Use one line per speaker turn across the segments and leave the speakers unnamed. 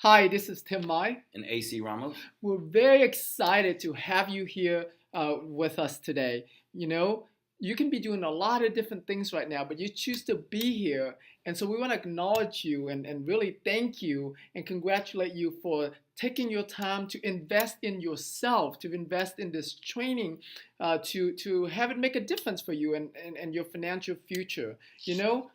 Hi, this is Tim Mai.
And AC Ramos.
We're very excited to have you here with us today. You know, you can be doing a lot of different things right now, but you choose to be here. And so we want to acknowledge you and really thank you and congratulate you for taking your time to invest in yourself, to invest in this training, to have it make a difference for you and your financial future. You know,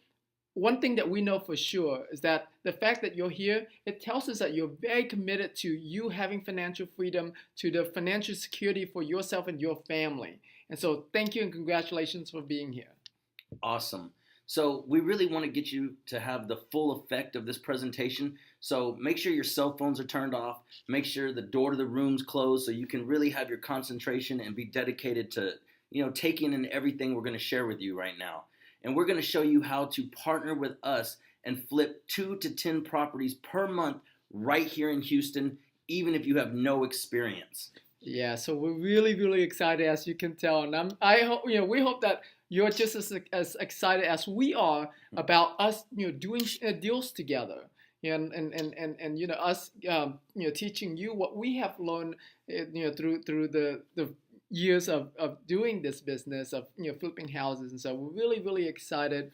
one thing that we know for sure is that the fact that you're here, it tells us that you're very committed to you having financial freedom, to the financial security for yourself and your family. And so thank you and congratulations for being here.
Awesome. So we really want to get you to have the full effect of this presentation. So make sure your cell phones are turned off. Make sure the door to the room's closed so you can really have your concentration and be dedicated to, taking in everything we're going to share with you right now. And we're going to show you how to partner with us and flip 2 to 10 properties per month right here in Houston, even if you have no experience.
Yeah, so we're really, really excited, as you can tell, and I hope we hope that you're just as excited as we are about us, doing deals together, and us, teaching you what we have learned, through the years of doing this business of flipping houses. And so we're really, really excited.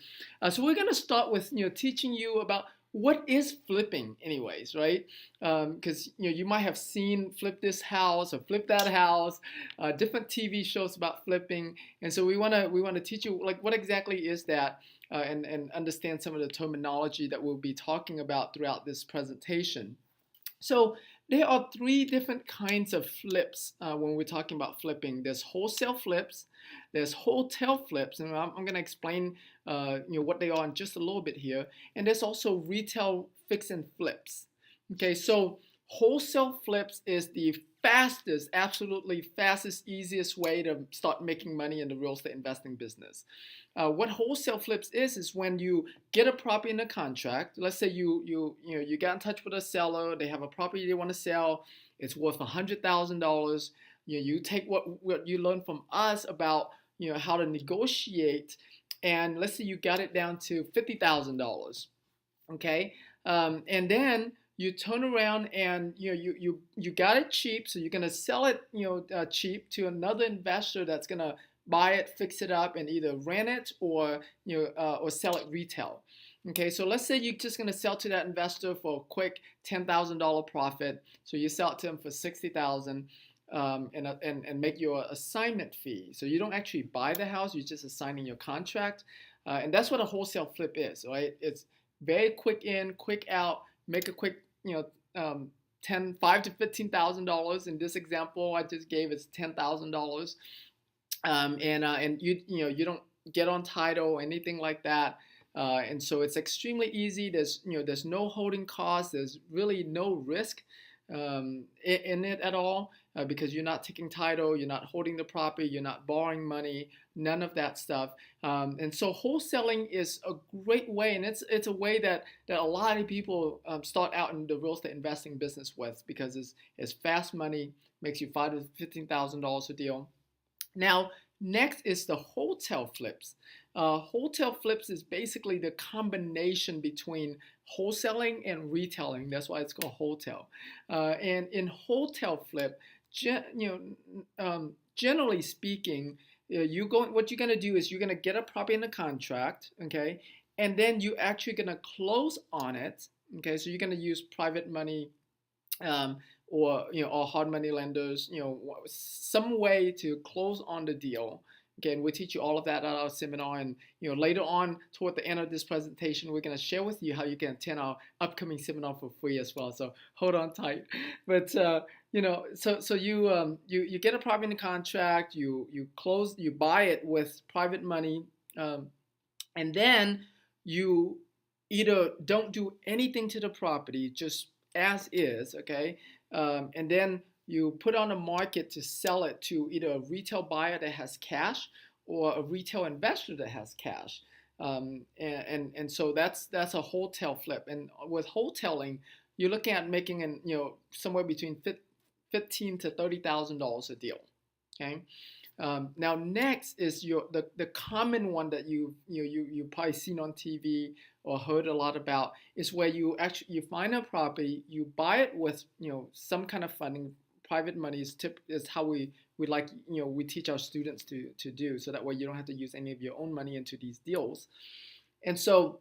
So we're going to start with teaching you about what is flipping anyways, right? Because you might have seen flip this house or flip that house, different TV shows about flipping. And so we want to teach you like what exactly is that, and understand some of the terminology that we'll be talking about throughout this presentation. So there are 3 different kinds of flips when we're talking about flipping. There's wholesale flips, there's hotel flips, and I'm going to explain what they are in just a little bit here. And there's also retail fix and flips. Okay, so wholesale flips is the fastest, absolutely fastest, easiest way to start making money in the real estate investing business. What wholesale flips is when you get a property in a contract. Let's say you got in touch with a seller. They have a property they want to sell. It's worth $100,000. You take what you learned from us about how to negotiate, and let's say you got it down to $50,000. Okay, and then you turn around and you got it cheap, so you're gonna sell it cheap to another investor that's gonna buy it, fix it up, and either rent it or sell it retail. Okay, so let's say you're just gonna sell to that investor for a quick $10,000 profit. So you sell it to them for $60,000, and make your assignment fee. So you don't actually buy the house; you're just assigning your contract, and that's what a wholesale flip is, right? It's very quick in, quick out. Make a quick, $5,000 to $15,000. In this example I just gave, it's $10,000, and you don't get on title or anything like that, and so it's extremely easy. There's no holding costs. There's really no risk in it at all, because you're not taking title, you're not holding the property, you're not borrowing money, none of that stuff. And so wholesaling is a great way, and it's a way that a lot of people start out in the real estate investing business with, because it's fast money, makes you $5,000 to $15,000 a deal. Now, next is the hotel flips. Hotel flips is basically the combination between wholesaling and retailing. That's why it's called hotel. And in hotel flip, generally speaking, what you're gonna do is you're gonna get a property in a contract, okay, and then you actually gonna close on it, okay. So you're gonna use private money, or hard money lenders, some way to close on the deal. Okay, and we teach you all of that at our seminar, and later on toward the end of this presentation, we're going to share with you how you can attend our upcoming seminar for free as well. So hold on tight. But so you get a property in the contract, you buy it with private money, and then you either don't do anything to the property, just as is, okay, and then you put on the market to sell it to either a retail buyer that has cash or a retail investor that has cash, and so that's a hotel flip. And with hoteling, you're looking at making somewhere between $15,000 to $30,000 a deal. Okay, Now, next is the common one that you probably seen on TV or heard a lot about is where you find a property, you buy it with some kind of funding. Private money is how we like we teach our students to do, so that way you don't have to use any of your own money into these deals. And so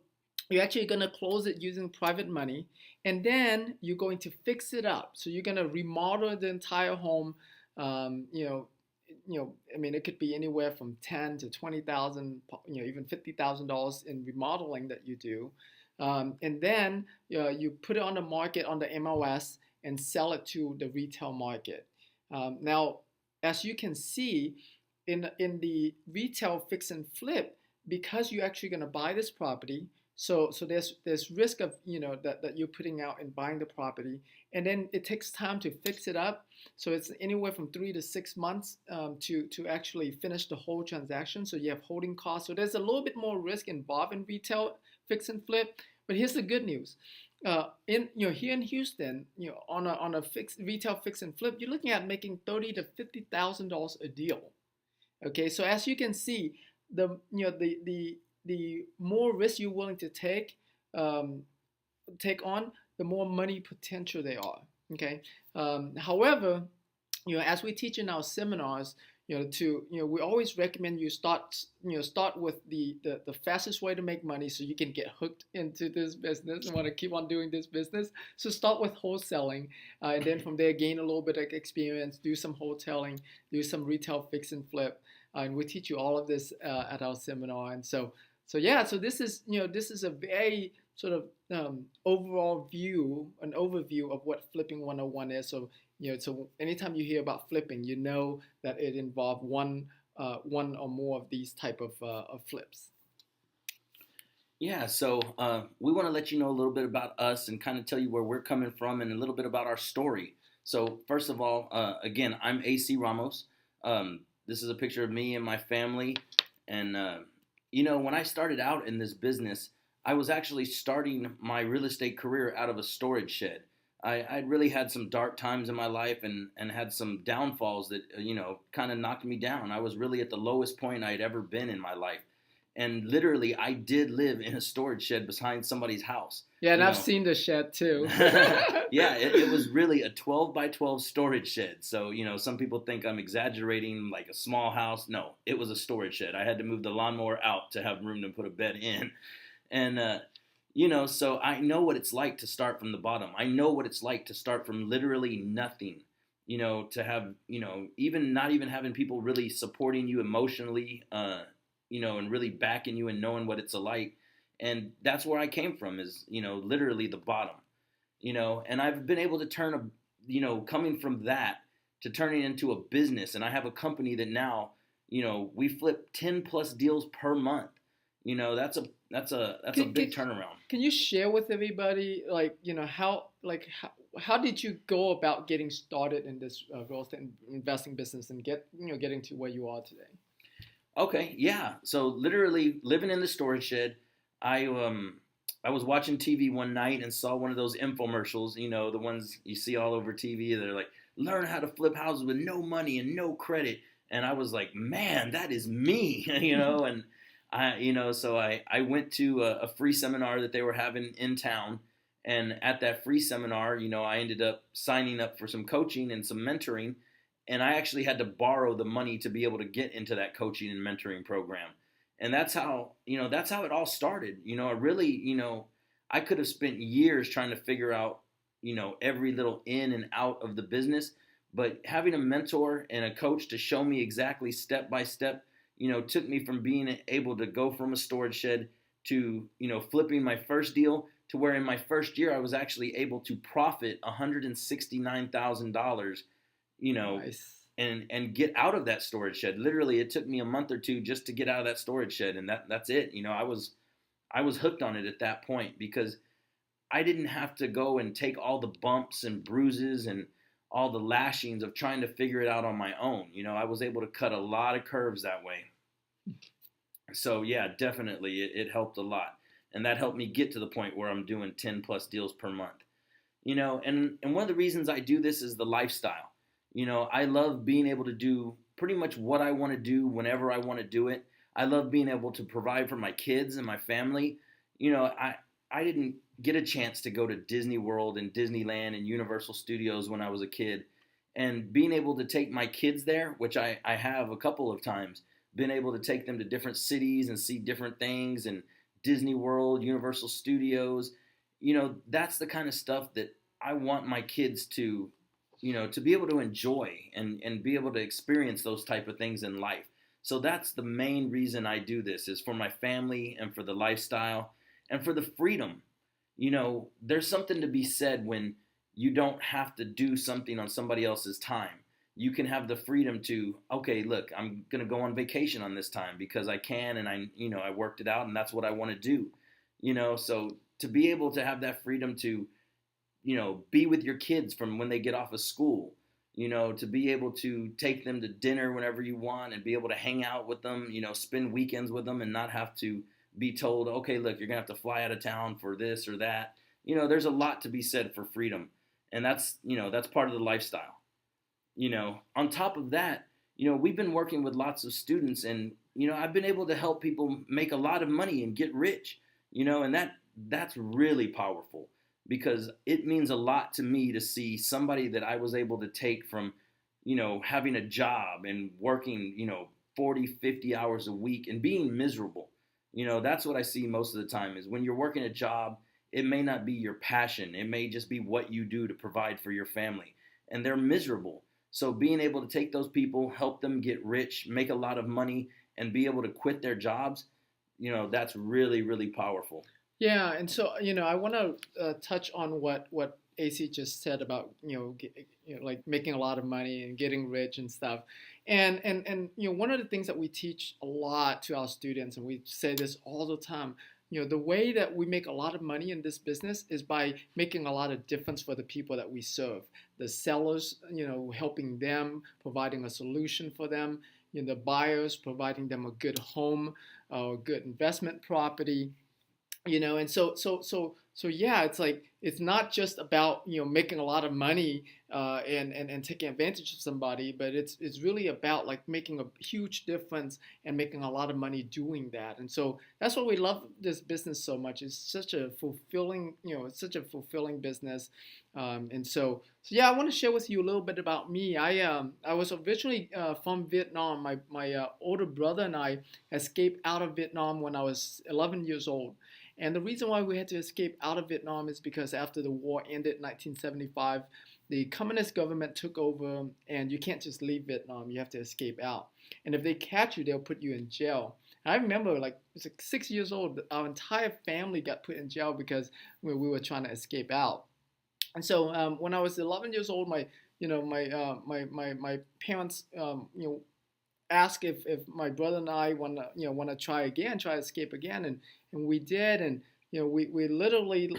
you're actually going to close it using private money, and then you're going to fix it up. So you're going to remodel the entire home. I mean, it could be anywhere from 10 to 20,000, even $50,000 in remodeling that you do, and then you put it on the market on the MLS and sell it to the retail market. Now, as you can see, in the retail fix and flip, because you're actually going to buy this property, so there's risk of that you're putting out and buying the property, and then it takes time to fix it up. So it's anywhere from 3 to 6 months to actually finish the whole transaction. So you have holding costs. So there's a little bit more risk involved in retail fix and flip. But here's the good news. Here in Houston, on a retail fix and flip, you're looking at making $30,000 to $50,000 a deal. Okay, so as you can see, the more risk you're willing to take on, the more money potential they are. Okay. However, as we teach in our seminars, we always recommend you start with the fastest way to make money, so you can get hooked into this business and want to keep on doing this business. So start with wholesaling, and then from there gain a little bit of experience, do some wholesaling, do some retail fix and flip, and we teach you all of this at our seminar. And so this is a very sort of overall view, an overview of what Flipping 101 is. So so anytime you hear about flipping, that it involves one or more of these type of flips.
Yeah, so we want to let you know a little bit about us and kind of tell you where we're coming from and a little bit about our story. So first of all, again, I'm AC Ramos. This is a picture of me and my family. And, when I started out in this business, I was actually starting my real estate career out of a storage shed. I'd really had some dark times in my life and had some downfalls that, kind of knocked me down. I was really at the lowest point I'd ever been in my life. And literally, I did live in a storage shed behind somebody's house.
Yeah, and I've seen the shed too.
Yeah, it was really a 12 by 12 storage shed. So, some people think I'm exaggerating, like a small house. No, it was a storage shed. I had to move the lawnmower out to have room to put a bed in. And, so I know what it's like to start from the bottom. I know what it's like to start from literally nothing, to have, even not even having people really supporting you emotionally, and really backing you and knowing what it's like. And that's where I came from is, literally the bottom, and I've been able to turn coming from that to turning into a business. And I have a company that now, we flip 10 plus deals per month. That's a big turnaround.
Can you share with everybody, how did you go about getting started in this real estate investing business and getting to where you are today?
Okay, yeah. So literally living in the storage shed, I was watching TV one night and saw one of those infomercials, the ones you see all over TV. They're like, learn how to flip houses with no money and no credit. And I was like, man, that is me, and so I went to a free seminar that they were having in town. And at that free seminar, I ended up signing up for some coaching and some mentoring. And I actually had to borrow the money to be able to get into that coaching and mentoring program. And that's how it all started. I could have spent years trying to figure out, every little in and out of the business. But having a mentor and a coach to show me exactly step by step, took me from being able to go from a storage shed to, flipping my first deal to where in my first year I was actually able to profit $169,000,
Nice.
and get out of that storage shed. Literally, it took me a month or two just to get out of that storage shed, and that's it. I was hooked on it at that point because I didn't have to go and take all the bumps and bruises and all the lashings of trying to figure it out on my own. I was able to cut a lot of curves that way. So yeah, definitely it helped a lot. And that helped me get to the point where I'm doing 10 plus deals per month. And one of the reasons I do this is the lifestyle. I love being able to do, pretty much what I want to do whenever I want to do it. I love being able to provide for my kids and my family. I didn't get a chance to go to Disney World and Disneyland and Universal Studios when I was a kid. And being able to take my kids there, which I have a couple of times, been able to take them to different cities and see different things, and Disney World, Universal Studios, that's the kind of stuff that I want my kids to be able to enjoy and be able to experience those type of things in life. So that's the main reason I do this, is for my family and for the lifestyle and for the freedom. There's something to be said when you don't have to do something on somebody else's time. You can have the freedom to, okay, look, I'm going to go on vacation on this time because I can, and I worked it out and that's what I want to do. So to be able to have that freedom to, be with your kids from when they get off of school, to be able to take them to dinner whenever you want and be able to hang out with them, spend weekends with them and not have to be told, okay, look, you're going to have to fly out of town for this or that. There's a lot to be said for freedom. And that's part of the lifestyle. On top of that, we've been working with lots of students, and, I've been able to help people make a lot of money and get rich, and that's really powerful, because it means a lot to me to see somebody that I was able to take from, having a job and working, 40, 50 hours a week and being miserable. That's what I see most of the time, is when you're working a job, it may not be your passion. It may just be what you do to provide for your family. And they're miserable. So being able to take those people, help them get rich, make a lot of money, and be able to quit their jobs, that's really, really powerful.
Yeah, and so I want to touch on what AC just said about like making a lot of money and getting rich and stuff, and one of the things that we teach a lot to our students, and we say this all the time. The way that we make a lot of money in this business is by making a lot of difference for the people that we serve. The sellers, helping them, providing a solution for them. The buyers, providing them a good home, a good investment property. And so yeah, it's like, it's not just about making a lot of money and taking advantage of somebody, but it's really about like making a huge difference and making a lot of money doing that. And so that's why we love this business so much. It's such a fulfilling business. And so yeah, I want to share with you a little bit about me. I was originally from Vietnam. My older brother and I escaped out of Vietnam when I was 11 years old. And the reason why we had to escape out of Vietnam is because after the war ended in 1975, the communist government took over, and you can't just leave Vietnam. You have to escape out. And if they catch you, they'll put you in jail. And I remember, like, it was like 6 years old, our entire family got put in jail because we were trying to escape out. And so when I was 11 years old, my parents, asked if my brother and I want to try to escape again, and we did, and we literally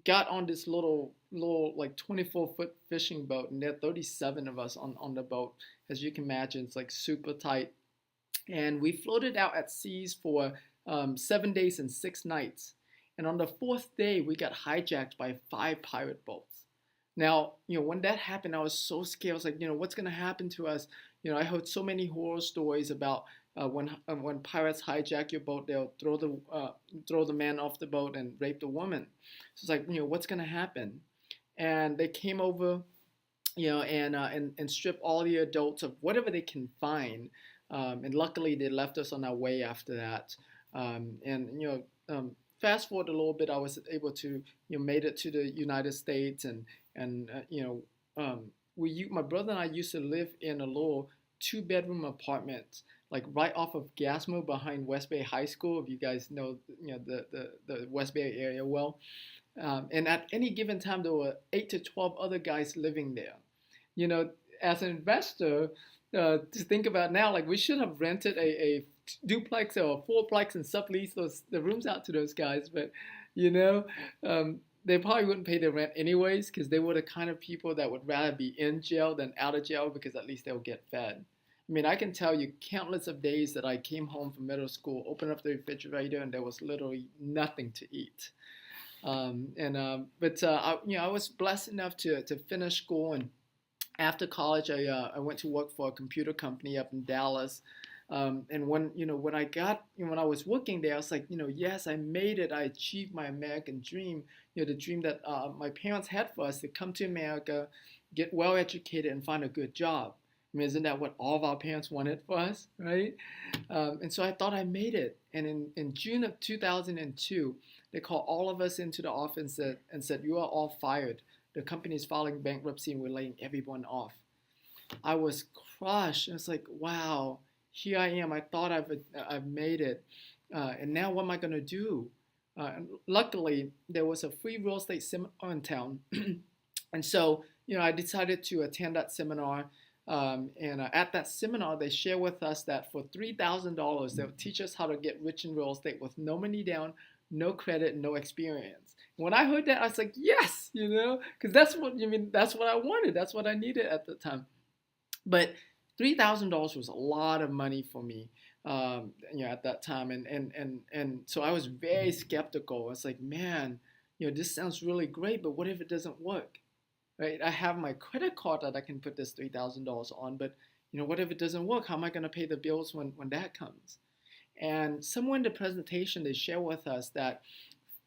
got on this little like 24-foot fishing boat, and there are 37 of us on the boat. As you can imagine, it's like super tight, and we floated out at seas for 7 days and 6 nights, and on the 4th day we got hijacked by 5 pirate boats. Now, when that happened, I was so scared. I was like, what's going to happen to us? I heard so many horror stories about when pirates hijack your boat, they'll throw the man off the boat and rape the woman. So it's like, what's going to happen? And they came over, and stripped all the adults of whatever they can find. And luckily, they left us on our way after that. Fast forward a little bit, I was able to, made it to the United States, and my brother and I used to live in a little 2-bedroom apartment, like right off of Gasmo behind West Bay High School. If you guys know, the West Bay area well. And at any given time, there were 8 to 12 other guys living there. As an investor, to think about now, like we should have rented a duplex or a 4-plex and sublease the rooms out to those guys, but they probably wouldn't pay their rent anyways, because they were the kind of people that would rather be in jail than out of jail, because at least they'll get fed. I mean, I can tell you countless of days that I came home from middle school, opened up the refrigerator, and there was literally nothing to eat. I was blessed enough to finish school, and after college, I went to work for a computer company up in Dallas. And when I was working there, I was like, yes, I made it. I achieved my American dream. The dream that my parents had for us to come to America, get well educated, and find a good job. I mean, isn't that what all of our parents wanted for us, right? And so I thought I made it. And in June of 2002, they called all of us into the office and said, you are all fired. The company is filing bankruptcy and we're laying everyone off. I was crushed. It's like, wow, here I am. I thought I've made it. And now what am I going to do? Luckily, there was a free real estate seminar in town. And so, I decided to attend that seminar. And at that seminar, they share with us that for $3,000, they'll teach us how to get rich in real estate with no money down, no credit, no experience. When I heard that, I was like, yes, because that's what I wanted. That's what I needed at the time. But $3,000 was a lot of money for me, at that time. And so I was very skeptical. I was like, man, this sounds really great, but what if it doesn't work? Right? I have my credit card that I can put this $3,000 on, but what if it doesn't work? How am I going to pay the bills when that comes? And somewhere in the presentation, they share with us that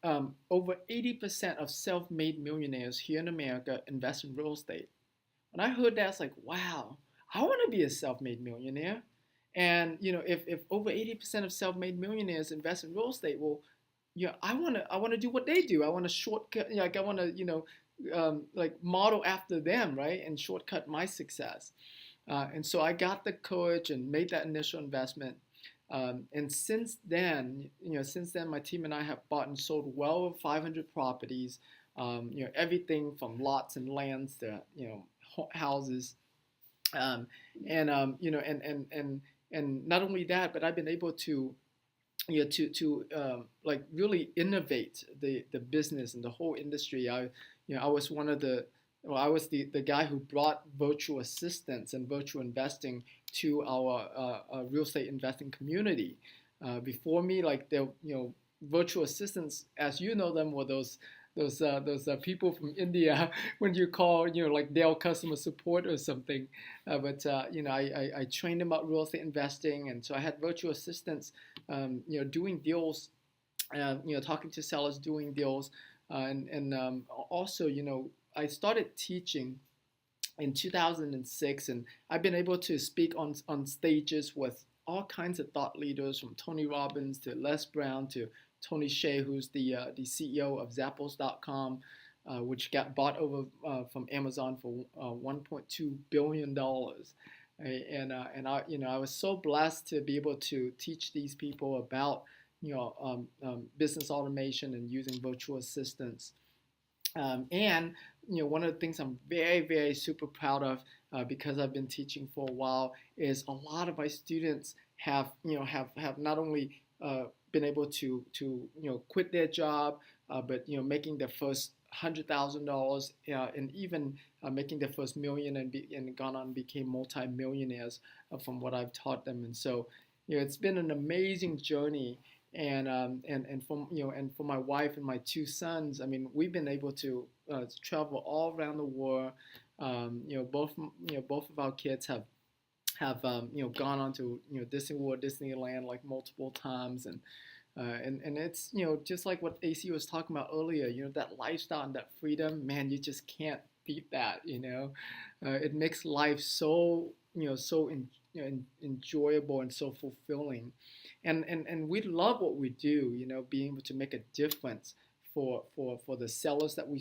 over 80% of self-made millionaires here in America invest in real estate. When I heard that, I was like, wow, I want to be a self-made millionaire. And if over 80% of self-made millionaires invest in real estate, well, I want to do what they do. I want to shortcut, I want to model after them, right, and shortcut my success. And so I got the courage and made that initial investment. And since then, my team and I have bought and sold well over 500 properties. Everything from lots and lands to houses, and not only that, but I've been able to really innovate the business and the whole industry. I was I was the guy who brought virtual assistants and virtual investing to our real estate investing community. Before me, virtual assistants, as you know them, were those people from India when you call, like Dell customer support or something. I trained them about real estate investing, and so I had virtual assistants, doing deals, talking to sellers, doing deals, and also, I started teaching in 2006, and I've been able to speak on stages with all kinds of thought leaders, from Tony Robbins to Les Brown to Tony Hsieh, who's the CEO of Zappos.com, which got bought over from Amazon for $1.2 billion. And I was so blessed to be able to teach these people about business automation and using virtual assistants. And one of the things I'm very, very super proud of, because I've been teaching for a while, is a lot of my students have not only been able to quit their job, but making their first $100,000, and even making their first million, and gone on and became multi-millionaires from what I've taught them. And so it's been an amazing journey. And for my wife and my two sons, I mean, we've been able to travel all around the world. Both of our kids have gone on to Disney World, Disneyland like multiple times, and it's just like what AC was talking about earlier. That lifestyle and that freedom, man, you just can't beat that. It makes life so enjoyable and so fulfilling. And we love what we do, being able to make a difference for the sellers that we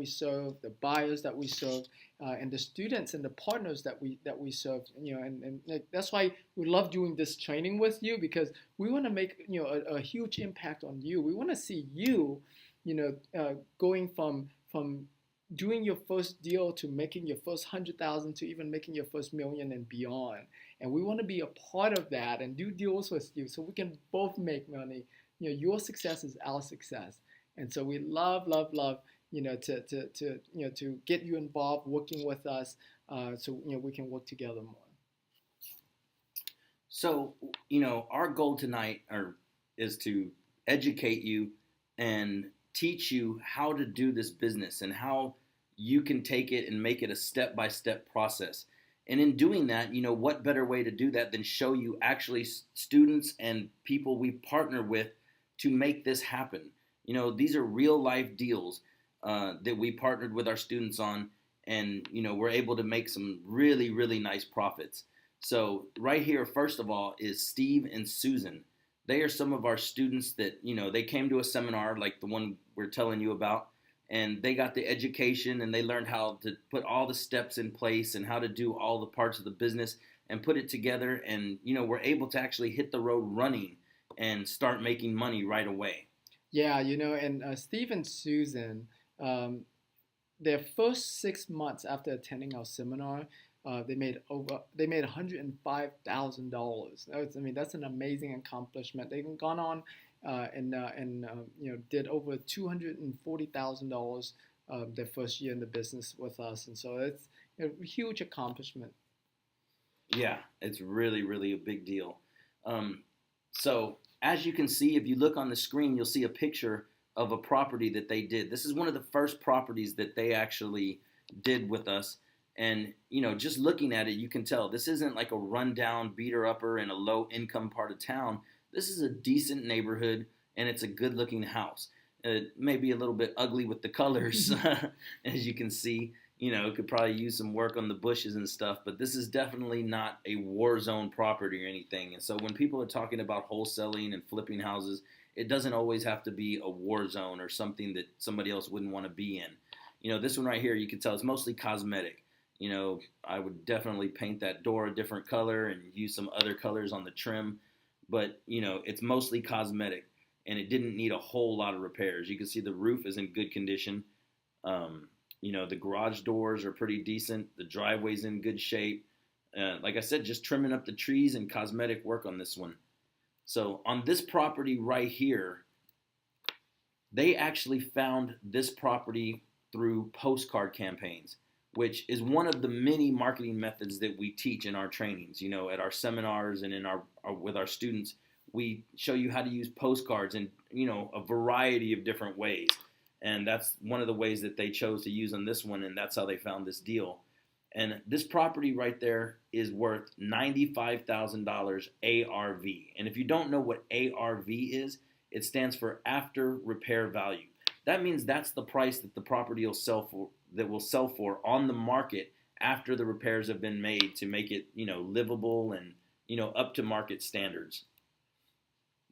serve, the buyers that we serve, and the students and the partners that we serve. And that's why we love doing this training with you, because we want to make a huge impact on you. We want to see you, going from doing your first deal to making your first 100,000 to even making your first million and beyond. And we want to be a part of that and do deals with you so we can both make money. Your success is our success. And so we love, to get you involved, working with us, so we can work together more.
So, our goal tonight is to educate you and teach you how to do this business and how you can take it and make it a step-by-step process. And in doing that, what better way to do that than show you actually students and people we partner with to make this happen. These are real life deals that we partnered with our students on, and we're able to make some really, really nice profits. So right here, first of all, is Steve and Suzan. They are some of our students that, they came to a seminar like the one we're telling you about, and they got the education and they learned how to put all the steps in place and how to do all the parts of the business and put it together. And, we're able to actually hit the road running and start making money right away.
Yeah, and Steve and Suzan, their first 6 months after attending our seminar, they made $105,000. That's an amazing accomplishment. They've gone on and did over $240,000 their first year in the business with us, and so it's a huge accomplishment.
Yeah, it's really, really a big deal. So as you can see, if you look on the screen, you'll see a picture of a property that they did. This is one of the first properties that they actually did with us. And, just looking at it, you can tell this isn't like a rundown beater-upper in a low-income part of town. This is a decent neighborhood, and it's a good-looking house. It may be a little bit ugly with the colors, as you can see. It could probably use some work on the bushes and stuff, but this is definitely not a war zone property or anything. And so when people are talking about wholesaling and flipping houses, it doesn't always have to be a war zone or something that somebody else wouldn't want to be in. This one right here, you can tell it's mostly cosmetic. I would definitely paint that door a different color and use some other colors on the trim, but it's mostly cosmetic, and it didn't need a whole lot of repairs. You can see the roof is in good condition. The garage doors are pretty decent. The driveway's in good shape. Like I said, just trimming up the trees and cosmetic work on this one. So on this property right here, they actually found this property through postcard campaigns, which is one of the many marketing methods that we teach in our trainings. At our seminars and with our students, we show you how to use postcards in a variety of different ways. And that's one of the ways that they chose to use on this one, and that's how they found this deal. And this property right there is worth $95,000 ARV. And if you don't know what ARV is, it stands for after repair value. That means that's the price that the property will sell for on the market after the repairs have been made to make it, livable and, up to market standards.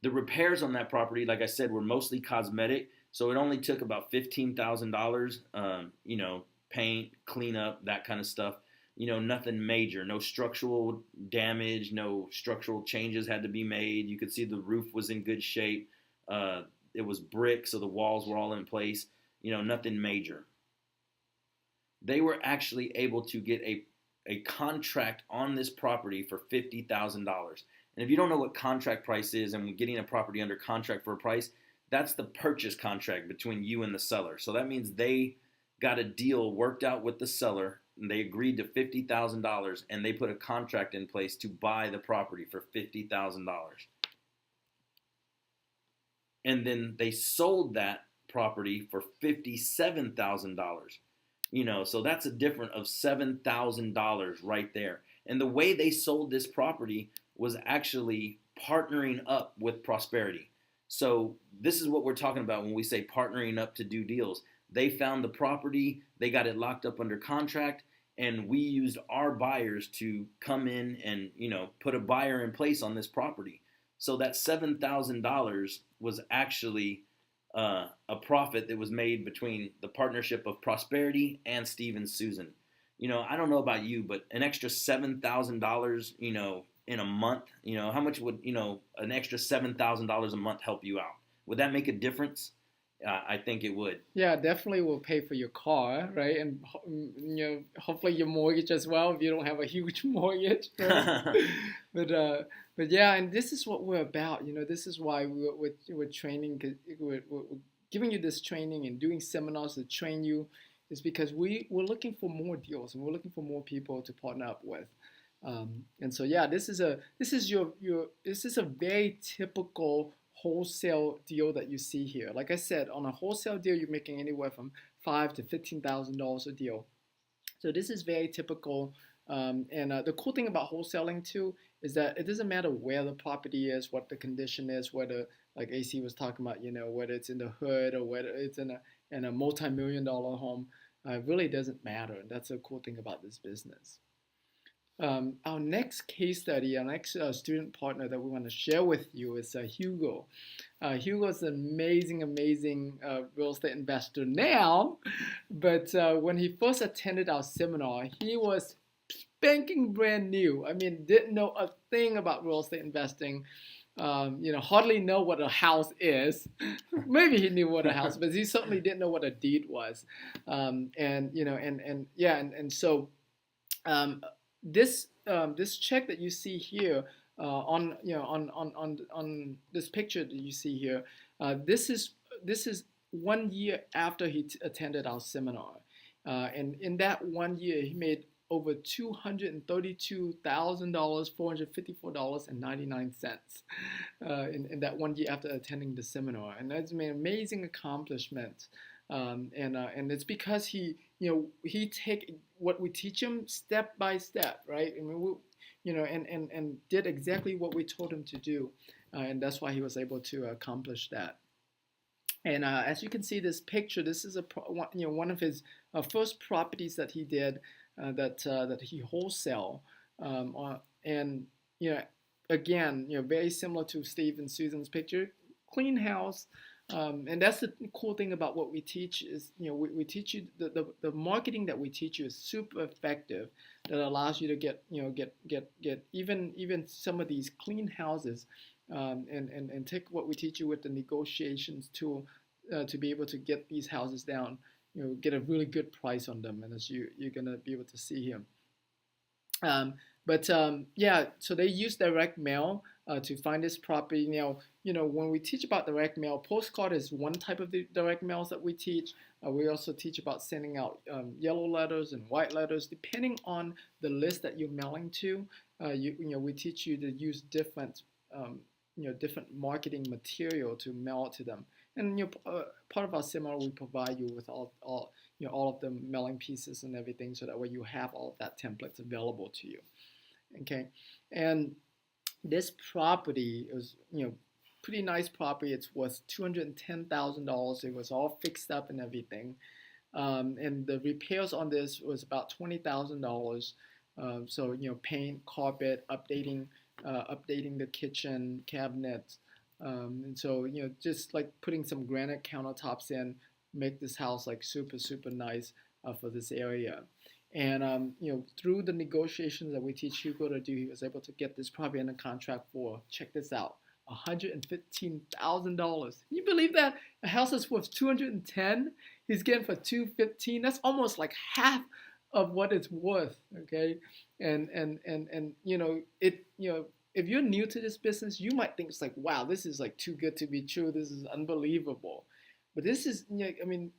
The repairs on that property, like I said, were mostly cosmetic. So it only took about $15,000, paint, cleanup, that kind of stuff. Nothing major, no structural damage, no structural changes had to be made. You could see the roof was in good shape. It was brick, so the walls were all in place. Nothing major. They were actually able to get a contract on this property for $50,000. And if you don't know what contract price is and getting a property under contract for a price, that's the purchase contract between you and the seller. So that means they got a deal worked out with the seller, and they agreed to $50,000, and they put a contract in place to buy the property for $50,000. And then they sold that property for $57,000. So that's a difference of $7,000 right there. And the way they sold this property was actually partnering up with Prosperity. So this is what we're talking about when we say partnering up to do deals. They found the property, they got it locked up under contract, and we used our buyers to come in and, put a buyer in place on this property. So that $7,000 was actually a profit that was made between the partnership of Prosperity and Steve and Suzan. I don't know about you, but an extra $7,000, in a month, how much would, an extra $7,000 a month help you out? Would that make a difference? I think it would.
Yeah, definitely will pay for your car, right? And hopefully your mortgage as well if you don't have a huge mortgage. Right? but yeah, and this is what we're about. This is why we're training. We're giving you this training and doing seminars to train you, is because we're looking for more deals and we're looking for more people to partner up with. And so yeah, this is a very typical wholesale deal that you see here. Like I said, on a wholesale deal, you're making anywhere from $5,000 to $15,000 a deal. So this is very typical. And the cool thing about wholesaling too is that it doesn't matter where the property is, what the condition is, whether, like AC was talking about, whether it's in the hood or whether it's in a multi-million-dollar home. It really doesn't matter. That's the cool thing about this business. Our next case study, our next student partner that we want to share with you is Hugo. Hugo is an amazing real estate investor now, but when he first attended our seminar, he was spanking brand new. I mean, didn't know a thing about real estate investing. Hardly know what a house is. Maybe he knew what a house, but he certainly didn't know what a deed was. This check that you see here on this picture that you see here, this is 1 year after he attended our seminar, and in that 1 year he made over $232,000, $454.99 in that 1 year after attending the seminar, and that's an amazing accomplishment. And it's because he take what we teach him step by step, right? I mean, and did exactly what we told him to do, and that's why he was able to accomplish that. And as you can see, this picture, this is one of his first properties that he did, that he wholesale, and again, very similar to Steve and Susan's picture, clean house. And that's the cool thing about what we teach is, we teach you the marketing that we teach you is super effective, that allows you to get even some of these clean houses, and take what we teach you with the negotiations tool to be able to get these houses down, get a really good price on them, and as you're gonna be able to see here. So they use direct mail to find this property. Now, when we teach about direct mail, postcard is one type of the direct mails that we teach. We also teach about sending out yellow letters and white letters, depending on the list that you're mailing to. We teach you to use different marketing material to mail it to them. And part of our seminar, we provide you with all of the mailing pieces and everything, so that way you have all of that templates available to you. Okay, and this property was, pretty nice property. It's worth $210,000. It was all fixed up and everything, and the repairs on this was about $20,000. So paint, carpet, updating the kitchen cabinets, and so just like putting some granite countertops in, make this house like super nice for this area. And through the negotiations that we teach Hugo to do, he was able to get this property under contract for, check this out, $115,000. Can you believe that? A house is worth $210,000, he's getting for $215,000. That's almost like half of what it's worth. Okay, and if you're new to this business, you might think it's like, wow, this is like too good to be true. This is unbelievable. But this is,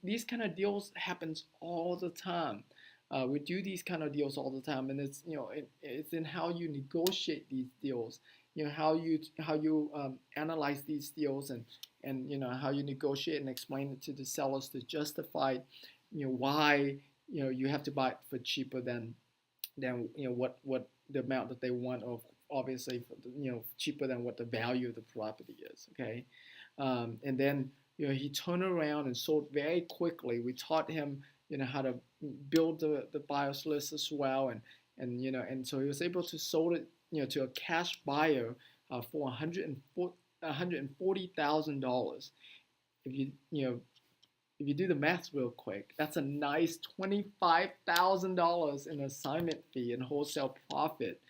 these kind of deals happens all the time. We do these kind of deals all the time, and it's it's in how you negotiate these deals, how you analyze these deals, and how you negotiate and explain it to the sellers to justify why you have to buy it for cheaper than what the amount that they want, or obviously cheaper than what the value of the property is. Okay, and then he turned around and sold very quickly. We taught him how to build the buyer's list as well, and so he was able to sold it to a cash buyer for $140,000. If you do the math real quick, that's a nice $25,000 in assignment fee and wholesale profit.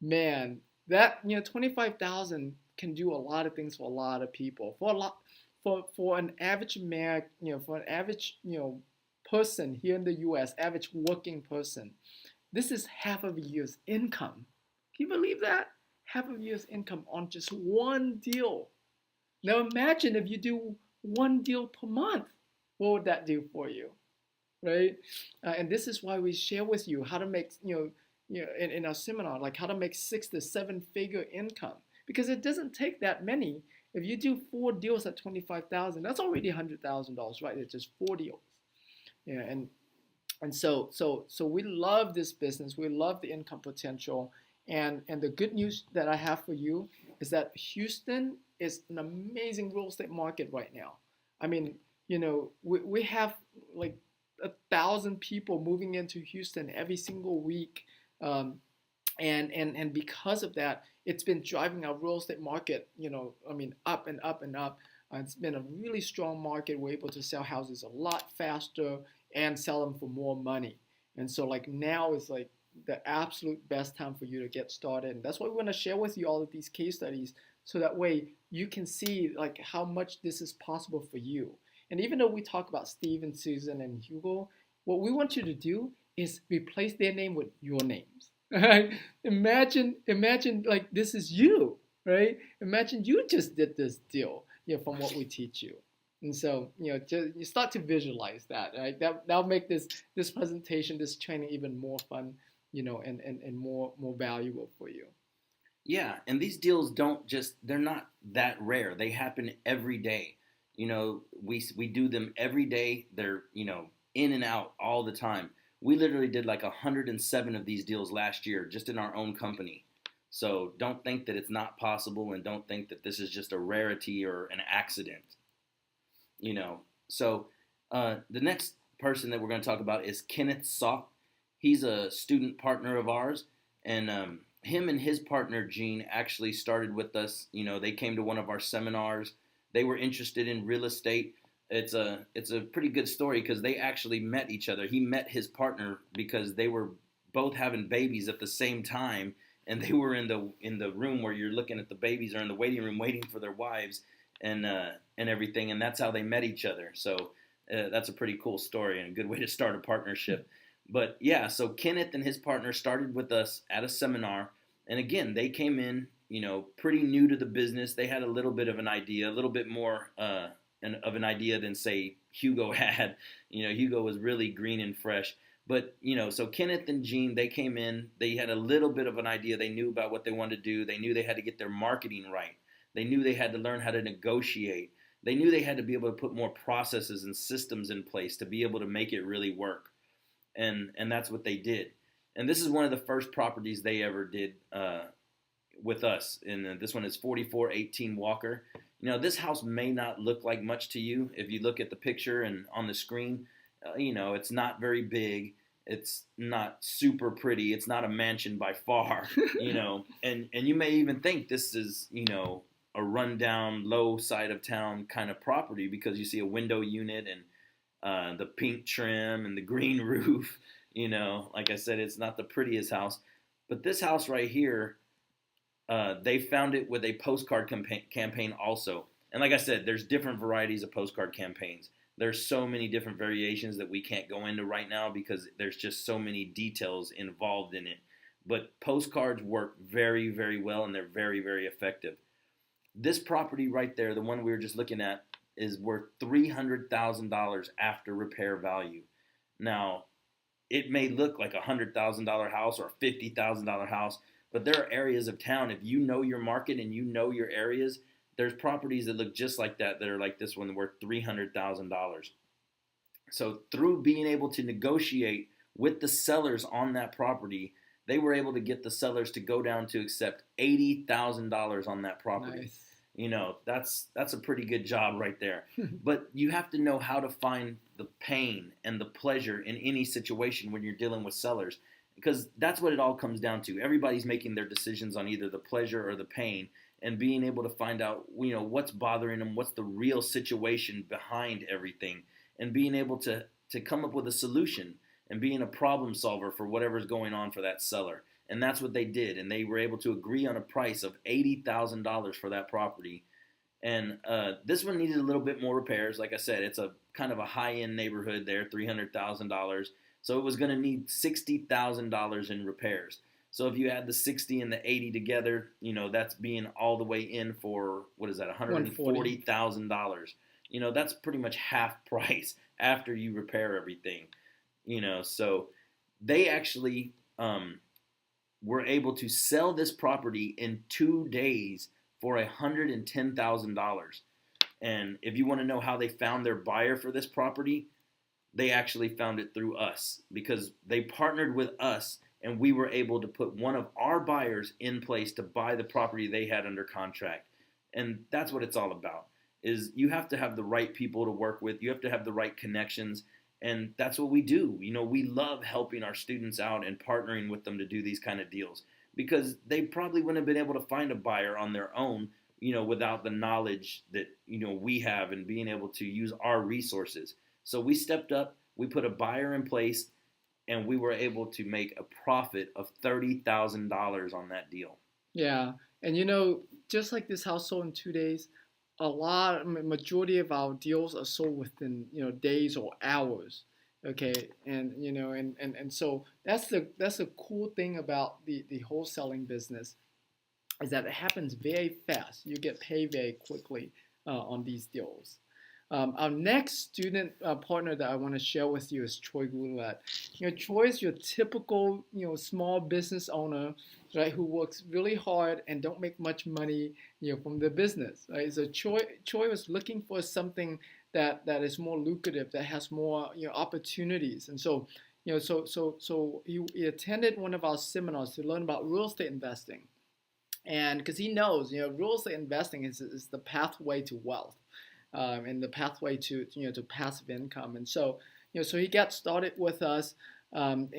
Man, that $25,000 can do a lot of things for a lot of people. For an average American, for an average person here in the U.S., average working person, this is half of a year's income. Can you believe that? Half of a year's income on just one deal. Now imagine if you do one deal per month. What would that do for you, right? And this is why we share with you how to make, in our seminar, like how to make 6 to 7 figure income, because it doesn't take that many. If you do 4 deals at $25,000, that's already $100,000, right? It's just 4 deals. Yeah, and so we love this business. We love the income potential. And the good news that I have for you is that Houston is an amazing real estate market right now. I mean, we have like 1,000 people moving into Houston every single week. Um, and because of that, it's been driving our real estate market, I mean, up and up and up. It's been a really strong market. We're able to sell houses a lot faster and sell them for more money. And so like now is like the absolute best time for you to get started. And that's why we want to share with you all of these case studies so that way you can see like how much this is possible for you. And even though we talk about Steve and Susan and Hugo, what we want you to do is replace their name with your names. Right? Imagine like this is you, right? Imagine you just did this deal, from what we teach you. And so, just you start to visualize that, right? That'll make this presentation, this training even more fun, and more valuable for you.
Yeah, and these deals they're not that rare. They happen every day. We do them every day. They're, in and out all the time. We literally did like 107 of these deals last year just in our own company. So don't think that it's not possible, and don't think that this is just a rarity or an accident. So the next person that we're going to talk about is Kenneth Sok. He's a student partner of ours, and him and his partner Gene actually started with us. They came to one of our seminars. They were interested in real estate. It's a pretty good story because they actually met each other. He met his partner because they were both having babies at the same time, and they were in the room where you're looking at the babies, or in the waiting room waiting for their wives and everything, and that's how they met each other. So that's a pretty cool story and a good way to start a partnership. But yeah, so Kenneth and his partner started with us at a seminar, and again, they came in, pretty new to the business. They had a little bit of an idea, a little bit more of an idea than, say, Hugo had. Hugo was really green and fresh. But, so Kenneth and Gene, they came in. They had a little bit of an idea. They knew about what they wanted to do. They knew they had to get their marketing right. They knew they had to learn how to negotiate. They knew they had to be able to put more processes and systems in place to be able to make it really work. And that's what they did. And this is one of the first properties they ever did with us. And this one is 4418 Walker. This house may not look like much to you if you look at the picture and on the screen. It's not very big. It's not super pretty. It's not a mansion by far, and you may even think this is, a rundown, low side of town kind of property because you see a window unit and the pink trim and the green roof. Like I said, it's not the prettiest house. But this house right here, they found it with a postcard campaign also. And like I said, there's different varieties of postcard campaigns. There's so many different variations that we can't go into right now because there's just so many details involved in it. But postcards work very, very well, and they're very, very effective. This property right there, the one we were just looking at, is worth $300,000 after repair value. Now, it may look like a $100,000 house or a $50,000 house, but there are areas of town, if you know your market and you know your areas, there's properties that look just like that are like this one, worth $300,000. So through being able to negotiate with the sellers on that property, they were able to get the sellers to go down to accept $80,000 on that property.
Nice.
That's a pretty good job right there. But you have to know how to find the pain and the pleasure in any situation when you're dealing with sellers, because that's what it all comes down to. Everybody's making their decisions on either the pleasure or the pain, and being able to find out, what's bothering them, what's the real situation behind everything, and being able to come up with a solution and being a problem solver for whatever's going on for that seller. And that's what they did, and they were able to agree on a price of $80,000 for that property. And this one needed a little bit more repairs. Like I said, it's a kind of a high-end neighborhood there, $300,000. So it was going to need $60,000 in repairs. So if you add the 60 and the 80 together, that's being all the way in for, what is that, $140,000. That's pretty much half price after you repair everything. So they actually were able to sell this property in 2 days for $110,000. And if you want to know how they found their buyer for this property, they actually found it through us because they partnered with us and we were able to put one of our buyers in place to buy the property they had under contract. And that's what it's all about, is you have to have the right people to work with. You have to have the right connections. And that's what we do. We love helping our students out and partnering with them to do these kind of deals because they probably wouldn't have been able to find a buyer on their own, without the knowledge that, we have and being able to use our resources. So we stepped up, we put a buyer in place, and we were able to make a profit of $30,000 on that deal.
Yeah, and just like this house sold in 2 days, majority of our deals are sold within days or hours. Okay, and so that's the cool thing about the wholesaling business, is that it happens very fast. You get paid very quickly on these deals. Our next student partner that I want to share with you is Troy Guillet. Troy is your typical small business owner, right, who works really hard and don't make much money from the business, right? So Troy was looking for something that is more lucrative, that has more opportunities, and so so he attended one of our seminars to learn about real estate investing, and because he knows real estate investing is the pathway to wealth. And the pathway to to passive income, and so so he got started with us, and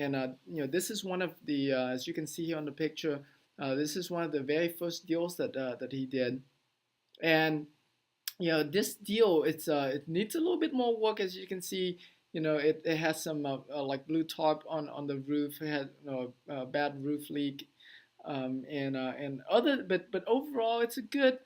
this is one of the as you can see here on the picture, this is one of the very first deals that he did, and this deal it needs a little bit more work, as you can see. It has some like blue tarp on the roof. It had a bad roof leak, and other, but overall it's a good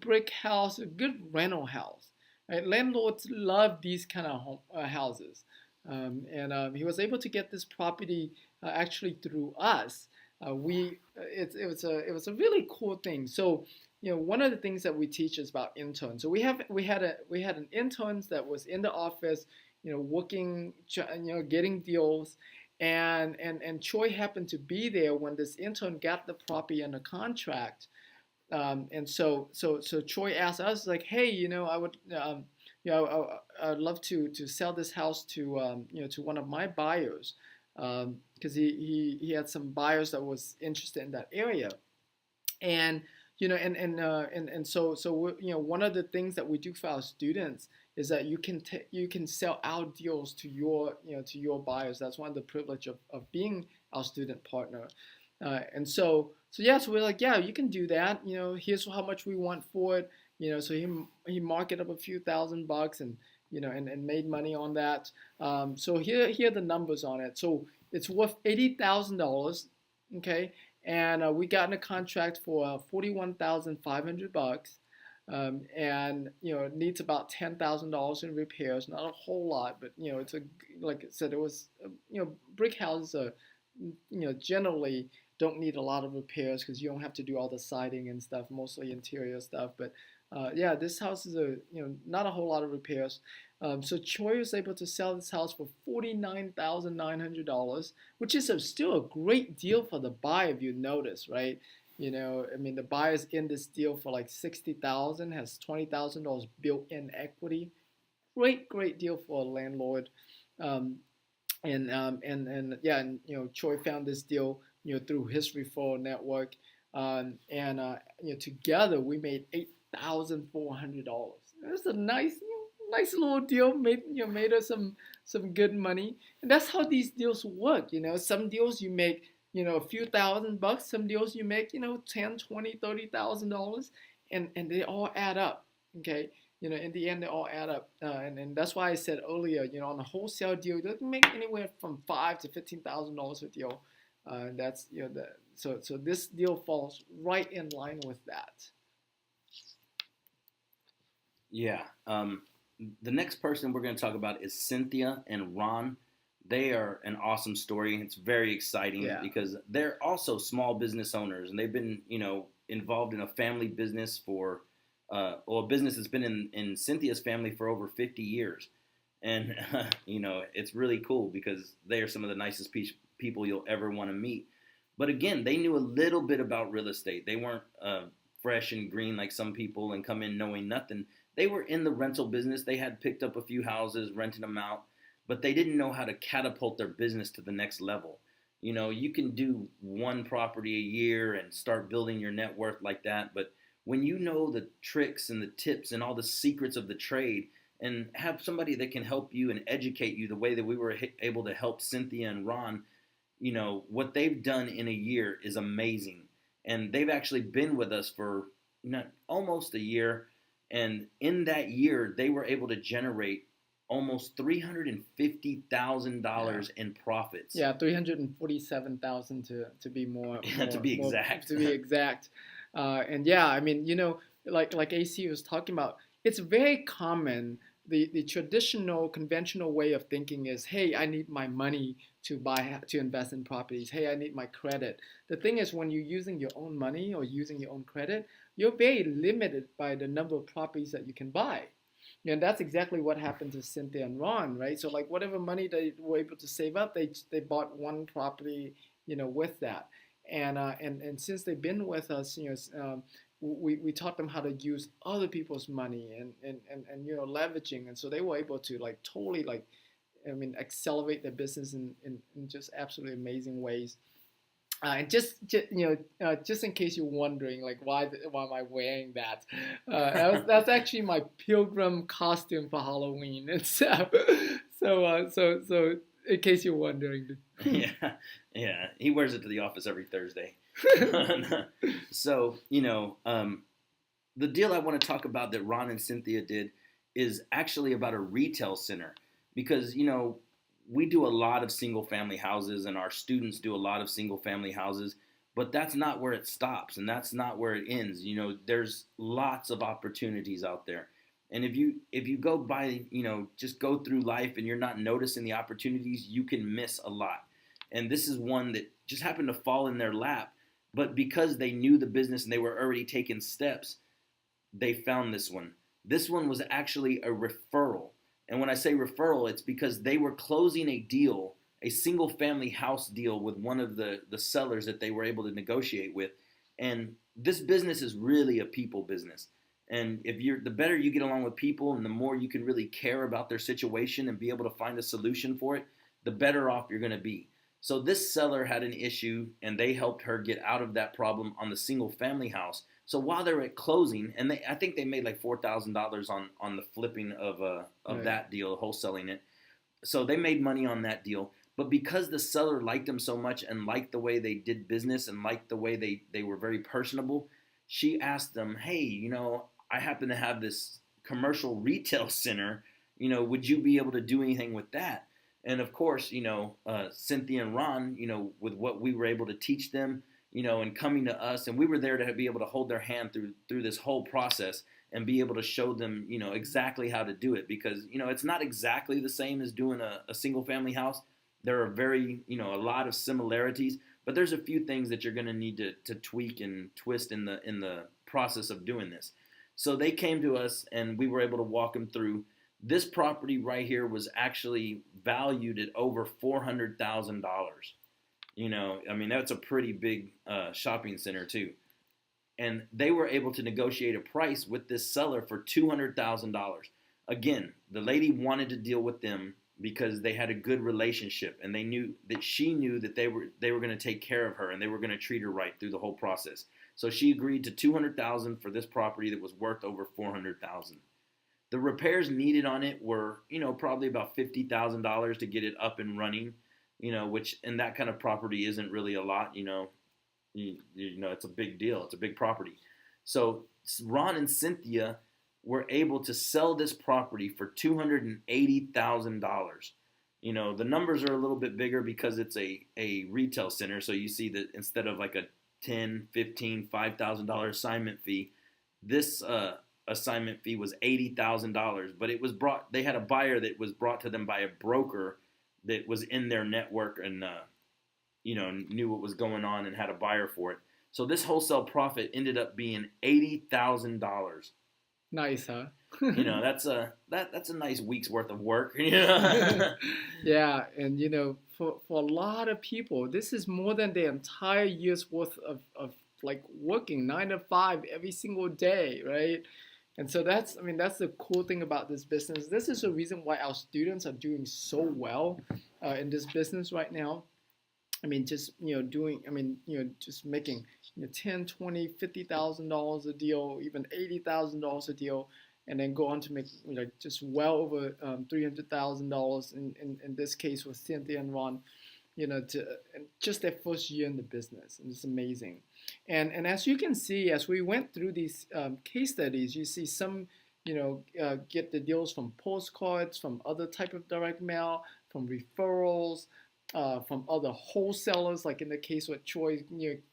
brick house, a good rental house. Right? Landlords love these kind of houses, and he was able to get this property actually through us. It was a really cool thing. So one of the things that we teach is about interns. So we had an intern that was in the office, working, getting deals. And Troy happened to be there when this intern got the property under contract, and so Troy asked us, like, hey, I would I'd love to sell this house to to one of my buyers, because he had some buyers that was interested in that area, and so one of the things that we do for our students is that you can sell our deals to your to your buyers. That's one of the privilege of being our student partner, and so we're like, yeah, you can do that. Here's how much we want for it. So he marketed up a few $1,000 and and made money on that. So here are the numbers on it. So it's worth $80,000. Okay. And we got in a contract for $41,500, and it needs about $10,000 in repairs. Not a whole lot, but it's like I said, it was brick houses are generally don't need a lot of repairs because you don't have to do all the siding and stuff, mostly interior stuff. But yeah, this house is not a whole lot of repairs. So Troy was able to sell this house for $49,900, which is still a great deal for the buyer, if you notice, right? I mean, the buyer's in this deal for like $60,000, has $20,000 built-in equity. Great deal for a landlord. Troy found this deal through his referral network, and together we made $8,400. That's a nice little deal. Made us some good money, and that's how these deals work. Some deals you make a few $1,000. Some deals you make $10, $20, $30,000, and they all add up. Okay. In the end, they all add up, and that's why I said earlier, on a wholesale deal, you can make anywhere from $5,000 to $15,000 a deal. That's so this deal falls right in line with that.
Yeah. The next person we're going to talk about is Cynthia and Ron. They are an awesome story. It's very exciting because they're also small business owners, and they've been involved in a family business for. A business that's been in Cynthia's family for over 50 years. And, it's really cool because they are some of the nicest people you'll ever want to meet. But again, they knew a little bit about real estate. They weren't fresh and green like some people and come in knowing nothing. They were in the rental business. They had picked up a few houses, rented them out. but they didn't know how to catapult their business to the next level. You know, you can do one property a year and start building your net worth like that, but when you know the tricks and the tips and all the secrets of the trade, and have somebody that can help you and educate you the way that we were able to help Cynthia and Ron, you know, what they've done in a year is amazing. And they've actually been with us for almost a year. And in that year, they were able to generate almost $350,000 in profits.
Yeah, 347,000 to be more.
To be exact.
To be exact. And yeah, I mean, you know, like AC was talking about, it's very common. The traditional, conventional way of thinking is, hey, I need my money to invest in properties. Hey, I need my credit. The thing is, when you're using your own money or using your own credit, you're very limited by the number of properties that you can buy. And that's exactly what happened to Cynthia and Ron, right? So like whatever money they were able to save up, they bought one property, you know, with that. And since they've been with us, you know, we taught them how to use other people's money and you know, leveraging. And so they were able to like totally like, I mean, accelerate their business in just absolutely amazing ways. And just you know, just in case you're wondering, like why am I wearing that? That's actually my pilgrim costume for Halloween. And so in case you're wondering.
Yeah, he wears it to the office every Thursday. So, you know, the deal I want to talk about that Ron and Cynthia did is actually about a retail center, because, you know, we do a lot of single family houses and our students do a lot of single family houses, but that's not where it stops and that's not where it ends. You know, there's lots of opportunities out there. And if you go by, you know, just go through life and you're not noticing the opportunities, you can miss a lot. And this is one that just happened to fall in their lap, but because they knew the business and they were already taking steps, they found this one. This one was actually a referral. And when I say referral, it's because they were closing a deal, a single family house deal with one of the sellers that they were able to negotiate with. And this business is really a people business. And the better you get along with people and the more you can really care about their situation and be able to find a solution for it, the better off you're going to be. So this seller had an issue and they helped her get out of that problem on the single family house. So while they were at closing, and I think they made like $4,000 on the flipping of right. that deal, wholesaling it. So they made money on that deal. But because the seller liked them so much and liked the way they did business and liked the way they were very personable, she asked them, hey, you know, I happen to have this commercial retail center. You know, would you be able to do anything with that? And of course, you know, Cynthia and Ron, you know, with what we were able to teach them, you know, and coming to us, and we were there to be able to hold their hand through this whole process and be able to show them, you know, exactly how to do it, because, you know, it's not exactly the same as doing a single family house. There are very, you know, a lot of similarities, but there's a few things that you're going to need to tweak and twist in the process of doing this. So they came to us and we were able to walk them through. This property right here was actually valued at over $400,000. You know, I mean, that's a pretty big shopping center too. And they were able to negotiate a price with this seller for $200,000. Again, the lady wanted to deal with them because they had a good relationship and they knew that she knew that they were going to take care of her and they were going to treat her right through the whole process. So she agreed to $200,000 for this property that was worth over $400,000. The repairs needed on it were, you know, probably about $50,000 to get it up and running, you know, which in that kind of property isn't really a lot, you know. You know, it's a big deal. It's a big property. So Ron and Cynthia were able to sell this property for $280,000. You know, the numbers are a little bit bigger because it's a retail center. So you see that instead of like a $10,000, $15,000, $5,000 assignment fee, this assignment fee was $80,000. But it was they had a buyer that was brought to them by a broker that was in their network and you know, knew what was going on and had a buyer for it. So this wholesale profit ended up being $80,000.
Nice, huh?
You know, that's a nice week's worth of work. You know?
Yeah, and you know, for a lot of people, this is more than their entire year's worth of like working 9 to 5 every single day, right? And so that's the cool thing about this business. This is the reason why our students are doing so well in this business right now. I mean, just just making 10, 20, $50,000 a deal, even $80,000 a deal, and then go on to make just well over $300,000 in this case with Cynthia and Ron, to just their first year in the business, and it's amazing. And as you can see, as we went through these case studies, you see some get the deals from postcards, from other type of direct mail, from referrals, from other wholesalers, like in the case with Troy,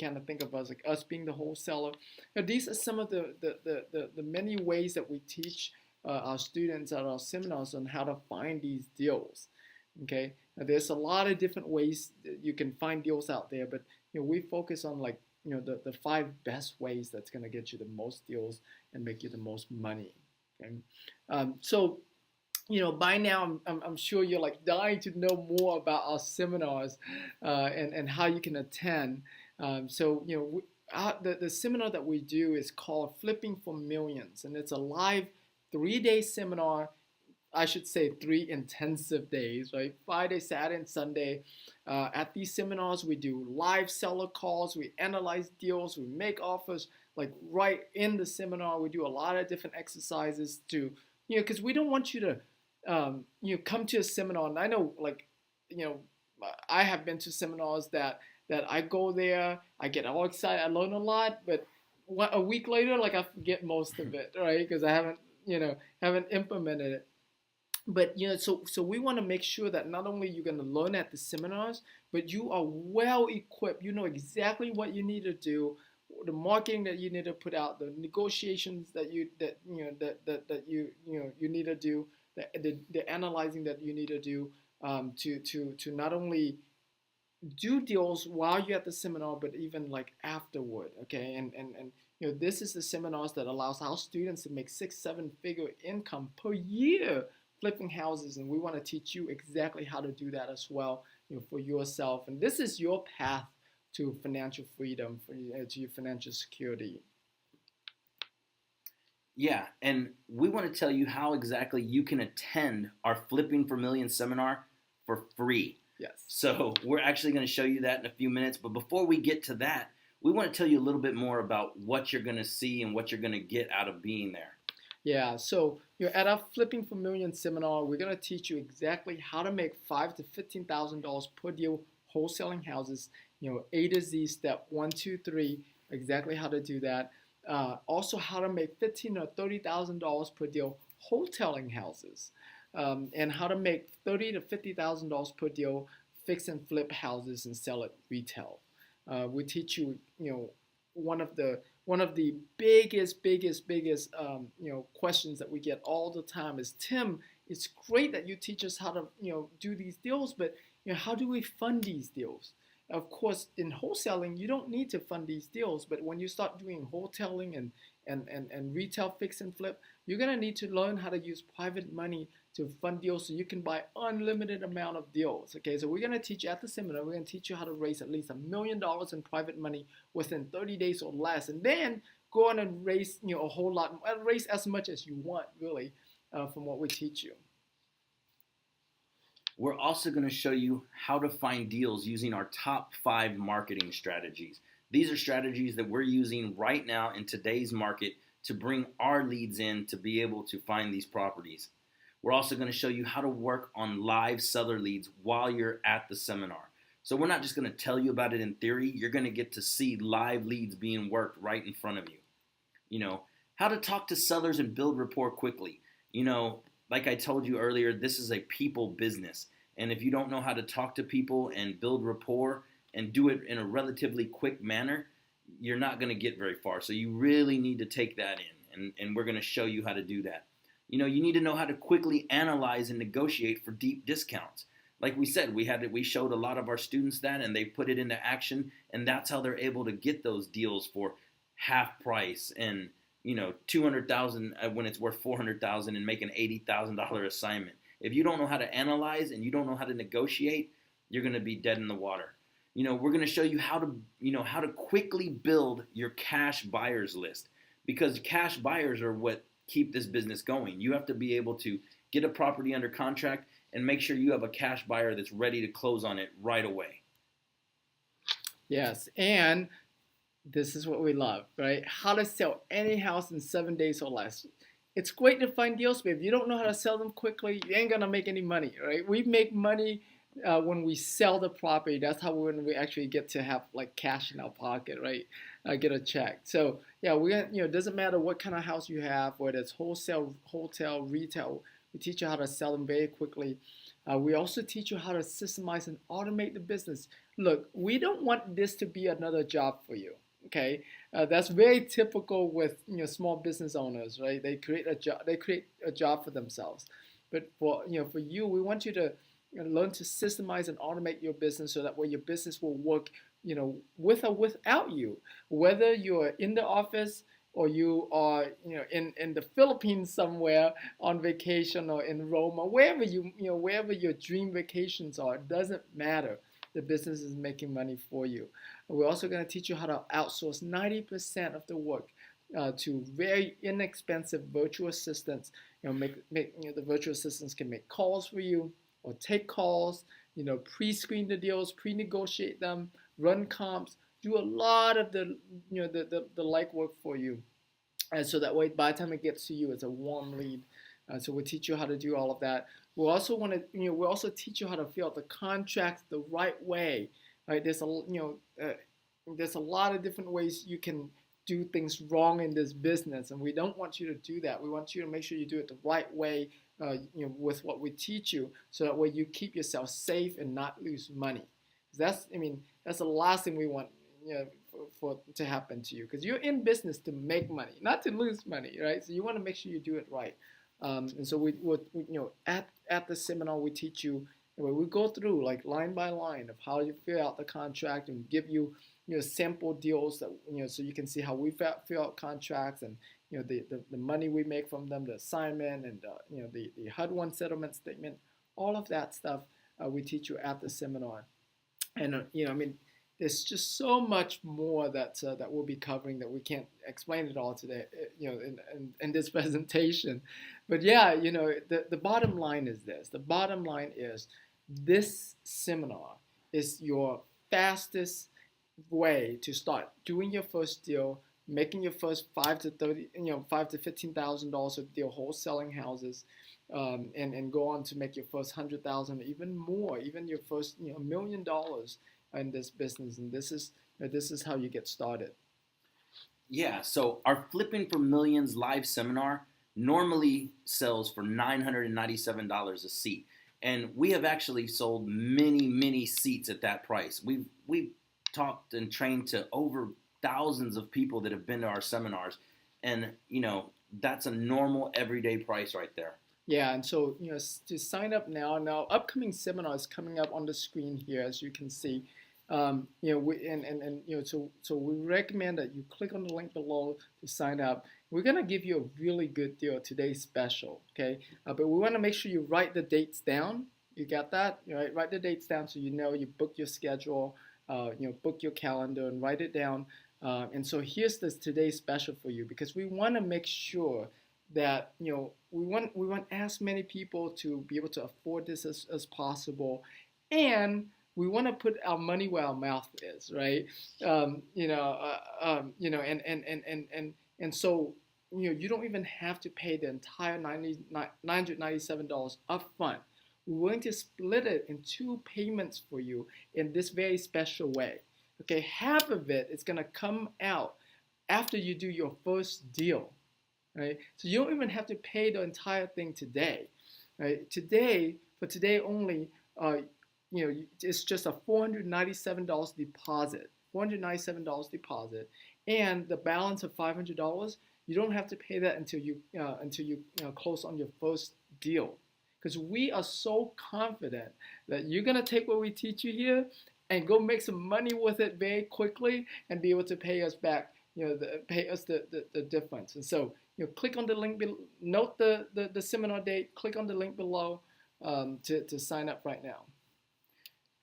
kind of think of us like us being the wholesaler. These are some of the many ways that we teach our students at our seminars on how to find these deals. Okay, now, there's a lot of different ways that you can find deals out there, but we focus on the 5 best ways that's going to get you the most deals and make you the most money. Okay, so by now I'm sure you're like dying to know more about our seminars and how you can attend. The seminar that we do is called Flipping for Millions, and it's a live 3-day seminar. I should say 3 intensive days, right? Friday, Saturday, and Sunday. At these seminars, we do live seller calls, we analyze deals, we make offers, like right in the seminar. We do a lot of different exercises to, because we don't want you to, come to a seminar. And I know, I have been to seminars that I go there, I get all excited, I learn a lot, but a week later, I forget most of it, right? Because I haven't implemented it. But so we want to make sure that not only you're going to learn at the seminars, but you are well equipped. You know exactly what you need to do, the marketing that you need to put out, the negotiations that you need to do, the analyzing that you need to do to not only do deals while you're at the seminar, but even afterward. Okay, and this is the seminars that allows our students to make 6-7 figure income per year flipping houses, and we want to teach you exactly how to do that as well, for yourself. And this is your path to financial freedom, to your financial security.
Yeah, and we want to tell you how exactly you can attend our Flipping for Millions seminar for free.
Yes.
So we're actually going to show you that in a few minutes. But before we get to that, we want to tell you a little bit more about what you're going to see and what you're going to get out of being there.
Yeah, so at our Flipping for Millions seminar, we're going to teach you exactly how to make $5,000 to $15,000 per deal wholesaling houses. A to Z, step 1, 2, 3, exactly how to do that. Also, how to make $15,000 or $30,000 per deal wholesaling houses, and how to make $30,000 to $50,000 per deal fix and flip houses and sell it retail. We teach you, one of the biggest questions that we get all the time is, Tim, it's great that you teach us how to do these deals, but how do we fund these deals? Of course, in wholesaling, you don't need to fund these deals, but when you start doing wholesaling and retail fix and flip, you're gonna need to learn how to use private money to fund deals so you can buy unlimited amount of deals. Okay, so we're gonna teach you at the seminar, we're gonna teach you how to raise at least $1 million in private money within 30 days or less, and then go on and raise a whole lot, raise as much as you want, really, from what we teach you.
We're also going to show you how to find deals using our top 5 marketing strategies. These are strategies that we're using right now in today's market to bring our leads in to be able to find these properties. We're also going to show you how to work on live seller leads while you're at the seminar. So we're not just going to tell you about it in theory. You're going to get to see live leads being worked right in front of you. How to talk to sellers and build rapport quickly. Like I told you earlier, this is a people business. And if you don't know how to talk to people and build rapport and do it in a relatively quick manner, you're not going to get very far. So you really need to take that in. And we're going to show you how to do that. You need to know how to quickly analyze and negotiate for deep discounts. Like we said, we showed a lot of our students that, and they put it into action. And that's how they're able to get those deals for half price and $200,000 when it's worth $400,000 and make an $80,000 assignment. If you don't know how to analyze and you don't know how to negotiate, you're going to be dead in the water. We're going to show you how to quickly build your cash buyers list, because cash buyers are what keep this business going. You have to be able to get a property under contract and make sure you have a cash buyer that's ready to close on it right away.
Yes, and this is what we love, right? How to sell any house in 7 days or less. It's great to find deals, but if you don't know how to sell them quickly, you ain't gonna make any money, right? We make money when we sell the property. That's how when we actually get to have like cash in our pocket, right? Get a check. So yeah, it doesn't matter what kind of house you have, whether it's wholesale, hotel, retail. We teach you how to sell them very quickly. We also teach you how to systemize and automate the business. Look, we don't want this to be another job for you. Okay, that's very typical with small business owners, right? They create a job. They create a job for themselves. But for you, we want you to learn to systemize and automate your business so that way your business will work, with or without you. Whether you're in the office or you are, in the Philippines somewhere on vacation or in Rome or wherever wherever your dream vacations are, it doesn't matter. The business is making money for you. We're also going to teach you how to outsource 90% of the work to very inexpensive virtual assistants. The virtual assistants can make calls for you or take calls. Pre-screen the deals, pre-negotiate them, run comps, do a lot of the legwork for you, and so that way by the time it gets to you, it's a warm lead. So we'll teach you how to do all of that. We'll also teach you how to fill out the contracts the right way. Right? There's a lot of different ways you can do things wrong in this business, and we don't want you to do that. We want you to make sure you do it the right way, with what we teach you, so that way you keep yourself safe and not lose money. That's the last thing we want, for to happen to you, because you're in business to make money, not to lose money, right? So you want to make sure you do it right. And so we at the seminar we teach you. We go through like line by line of how you fill out the contract and give you sample deals that so you can see how we fill out contracts and the money we make from them, the assignment and the HUD-1 settlement statement, all of that stuff we teach you at the seminar. And there's just so much more that we'll be covering that we can't explain it all today, in this presentation. But yeah, the bottom line is this. The bottom line is this seminar is your fastest way to start doing your first deal, making your first $5,000 to $15,000 a deal wholesaling houses, and go on to make your first $100,000, even more, even your first $1 million in this business. And this is how you get started.
Yeah, so our Flipping for Millions live seminar normally sells for $997 a seat. And we have actually sold many seats at that price. We've talked and trained to over thousands of people that have been to our seminars. And, that's a normal everyday price right there.
Yeah, and so, to sign up now, upcoming seminar is coming up on the screen here, as you can see. So we recommend that you click on the link below to sign up. We're gonna give you a really good deal, today's special, okay? But we want to make sure you write the dates down. You got that? Right? Write the dates down so you book your schedule, book your calendar and write it down. And so here's today's special for you, because we want to make sure that we want as many people to be able to afford this as possible, and we want to put our money where our mouth is, right? And so you don't even have to pay the entire $997 up front. We're going to split it in 2 payments for you in this very special way. Okay, half of it is going to come out after you do your first deal, right? So you don't even have to pay the entire thing today, right? For today only, it's just a $497 deposit, and the balance of $500. You don't have to pay that until you close on your first deal, because we are so confident that you're gonna take what we teach you here and go make some money with it very quickly and be able to pay us back, pay us the difference. And so, click on the link below, note the seminar date, click on the link below to sign up right now.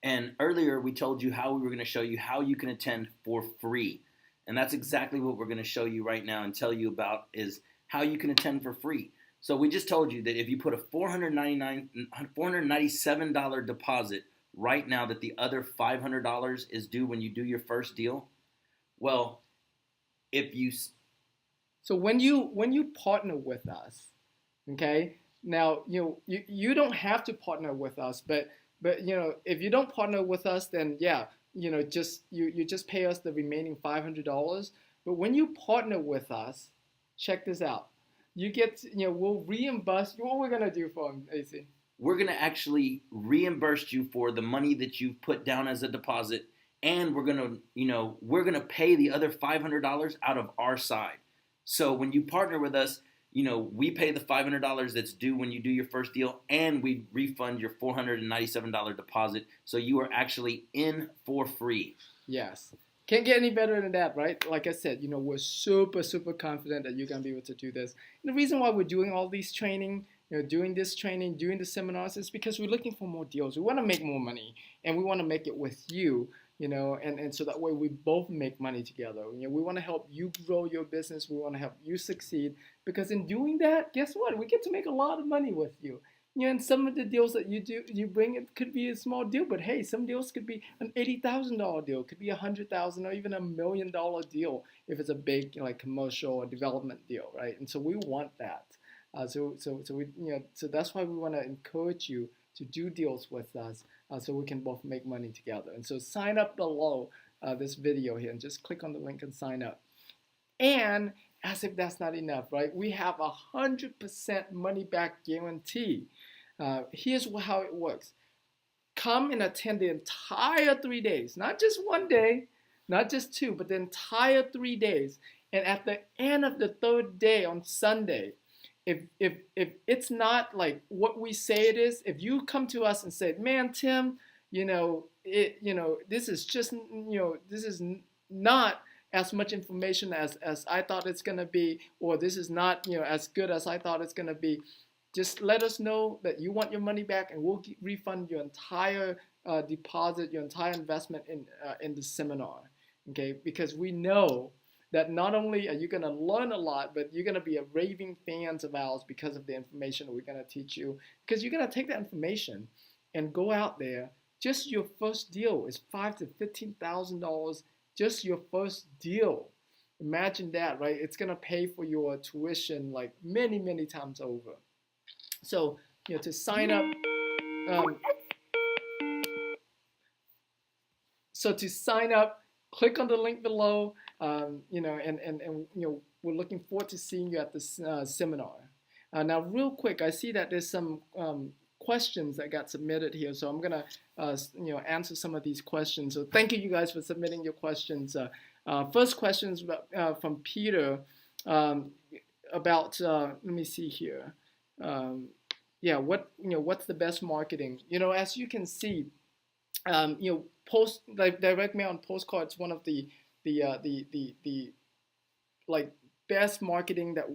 And earlier we told you how we were going to show you how you can attend for free. And that's exactly what we're going to show you right now and tell you about is how you can attend for free. So we just told you that if you put a $497 deposit right now, that the other $500 is due when you do your first deal. Well, if you
So when you partner with us, okay, now you don't have to partner with us, but if you don't partner with us, then yeah, just you just pay us the remaining $500. But when you partner with us, check this out. You get we'll reimburse you. What we're gonna do for them, AC?
We're gonna actually reimburse you for the money that you put down as a deposit, and we're gonna pay the other $500 out of our side. So when you partner with us, we pay the $500 that's due when you do your first deal, and we refund your $497 deposit. So you are actually in for free.
Yes. Can't get any better than that, right? Like I said, we're super, super confident that you're going to be able to do this. And the reason why we're doing all these training, doing this training, doing the seminars is because we're looking for more deals. We want to make more money, and we want to make it with you, and so that way we both make money together. We want to help you grow your business. We want to help you succeed, because in doing that, guess what? We get to make a lot of money with you. And some of the deals that you bring, it could be a small deal, but hey, some deals could be an $80,000 deal, could be $100,000 or even $1 million deal if it's a big commercial or development deal, right? And so we want that. So that's why we want to encourage you to do deals with us, so we can both make money together. And so sign up below this video here, and just click on the link and sign up. And as if that's not enough, right? We have 100% money back guarantee. Here's how it works. Come and attend the entire 3 days, not just one day, not just two, but the entire 3 days. And at the end of the third day on Sunday, if it's not like what we say it is, if you come to us and say, man, Tim, this is just, this is not as much information as I thought it's going to be, or this is not as good as I thought it's going to be, just let us know that you want your money back, and we'll refund your entire deposit, your entire investment in the seminar, okay? Because we know that not only are you going to learn a lot, but you're going to be a raving fans of ours because of the information that we're going to teach you, because you're going to take that information and go out there. Just your first deal is $5,000 to $15,000. Just your first deal. Imagine that, right? It's going to pay for your tuition like many, many times over. So, to sign up, click on the link below, and we're looking forward to seeing you at this seminar. Now, real quick, I see that there's some questions that got submitted here, so I'm gonna answer some of these questions. So thank you guys for submitting your questions. First question is from Peter about let me see here. What's the best marketing? As you can see, direct mail and postcards, one of the best marketing that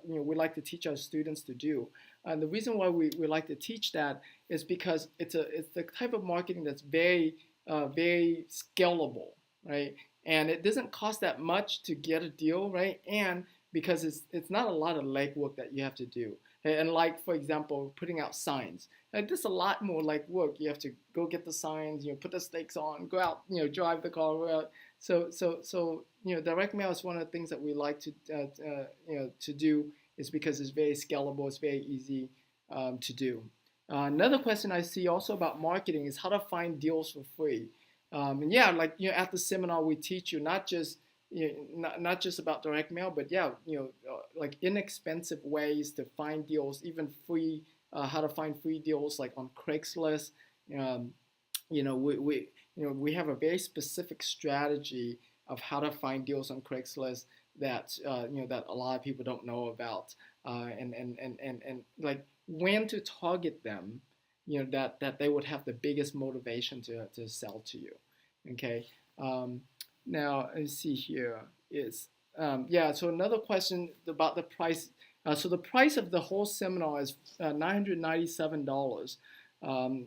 we like to teach our students to do. And the reason why we like to teach that is because it's the type of marketing that's very scalable, right? And it doesn't cost that much to get a deal, right? And because it's not a lot of legwork that you have to do. And like, for example, putting out signs. There's a lot more work. You have to go get the signs, put the stakes on, go out, drive the car around. So direct mail is one of the things that we like to do, is because it's very scalable, it's very easy to do. Another question I see also about marketing is how to find deals for free. At the seminar we teach you not just about direct mail, but inexpensive ways to find deals, even free. How to find free deals like on Craigslist. We have a very specific strategy of how to find deals on Craigslist that that a lot of people don't know about, and when to target them, that they would have the biggest motivation to sell to you. Okay. Now let's see here is so another question about the price. So the price of the whole seminar is $997.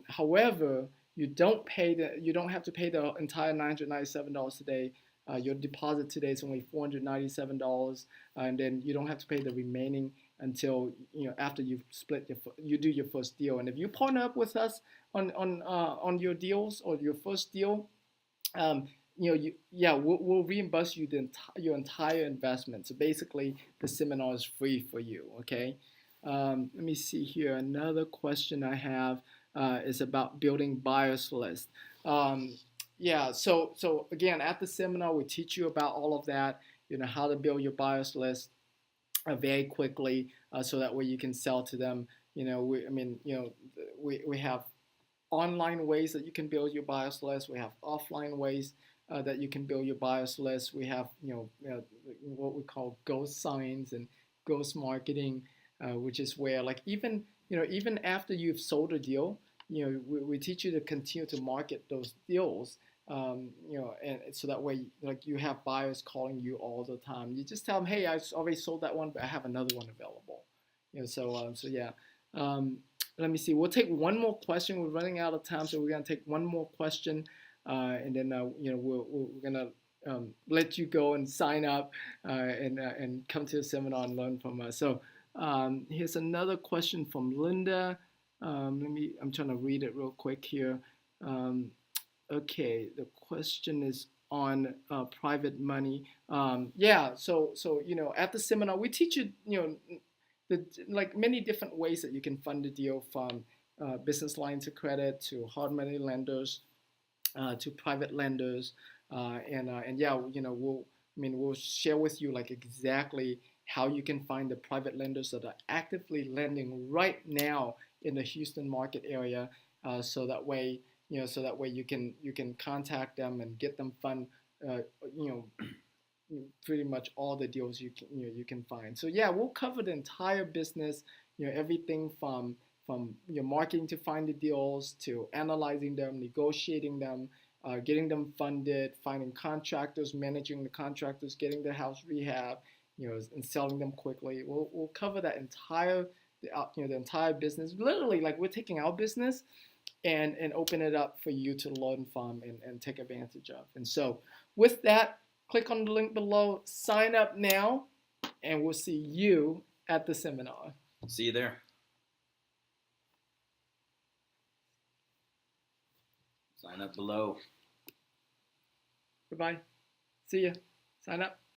However, you don't have to pay the entire $997 today. Your deposit today is only $497, and then you don't have to pay the remaining until after you've you do your first deal. And if you partner up with us on your deals or your first deal, um, we'll reimburse you your entire investment. So basically, the seminar is free for you. Okay. Let me see here. Another question I have is about building buyers list. Um, so again, at the seminar, we teach you about all of that. How to build your buyers list very quickly, so that way you can sell to them. We have online ways that you can build your buyers list. We have offline ways that you can build your buyers list. We have what we call ghost signs and ghost marketing, which is where like even after you've sold a deal, we teach you to continue to market those deals. And so that way, like you have buyers calling you all the time. You just tell them, hey, I already sold that one, but I have another one available. So yeah. Let me see. We'll take one more question. We're running out of time, so we're gonna take one more question, and then we're gonna let you go and sign up and come to the seminar and learn from us. So here's another question from Linda. I'm trying to read it real quick here. Okay, the question is on private money. So at the seminar we teach you like many different ways that you can fund a deal, from business lines of credit to hard money lenders to private lenders, we'll share with you like exactly how you can find the private lenders that are actively lending right now in the Houston market area, so that way you can contact them and get them fund pretty much all the deals you can find. So yeah, we'll cover the entire business, everything from your marketing to find the deals, to analyzing them, negotiating them, getting them funded, finding contractors, managing the contractors, getting the house rehab, and selling them quickly. We'll cover that the entire business. Literally, like we're taking our business and open it up for you to learn from and take advantage of. And so with that, click on the link below, sign up now, and we'll see you at the seminar.
See you there. Sign up below.
Goodbye. See ya. Sign up.